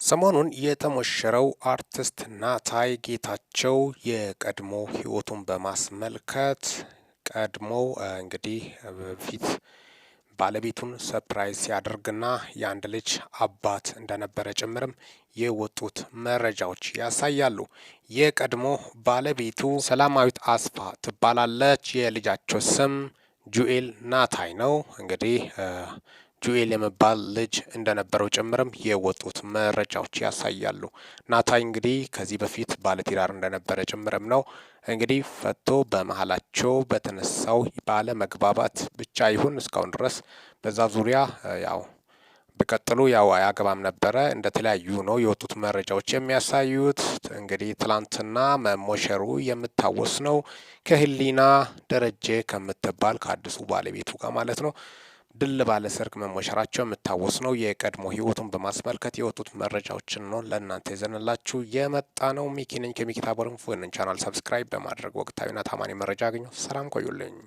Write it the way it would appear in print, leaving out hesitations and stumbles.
ሰሞኑን የተሞሸረው አርቲስት ናታይ ጌታቸው የቀድሞ ህይወቱን በማስመልከት ቀድሞው እንግዲህ በፊት ባለቤቱን ሰርፕራይዝ ሲያደርግና የአንድ ልጅ አባት እንደነበረ ጭምርም የወጡት መረጃዎች ያሳያሉ። የቀድሞ ባለቤቱ ሰላማዊት አስፋ ትባላለች። የልጃቸው ስም ጁኤል ናታይ ነው። እንግዲህ ጁኤል የመባል ልጅ እንደነበረው ጭምርም የወጡት መረጃዎች ያሳያሉ። ናታይ እንግዲህ ከዚህ በፊት ባለትዳር እንደነበረ ጭምርም ነው። እንግዲህ ፈቶ በመሀላቸው በተነሳው ባለ መግባባት ብቻ ይሁን እስካሁን ድረስ በዛ ዙሪያ ያው በቀጥሉ ያው አያገባም ነበረ እንደተለያዩ ነው የወጡት መረጃዎች የሚያሳዩት። እንግዲህ ትላንትና መሞሸሩ የምታወስ ነው ከህሊና ደረጀ ከምትባል ከአዲሱ ባለቤቱ ጋር ማለት ነው። ድል ባለ ሰርግ መሞሸራቸው የምታወስ ነው። የቀድሞ ህይወቱን በማስመልከት የወጡት መረጃዎችን ነው ለእናንተ ይዘንላችሁ የመጣ ነው። ሚኪ ነኝ ከሚኪ ታቦር ኢንፎ። ቻናል ሰብስክራይብ በማድረግ ወቅታዊና ታማኒ መረጃ አገኙ። ሰላም ቆዩልኝ።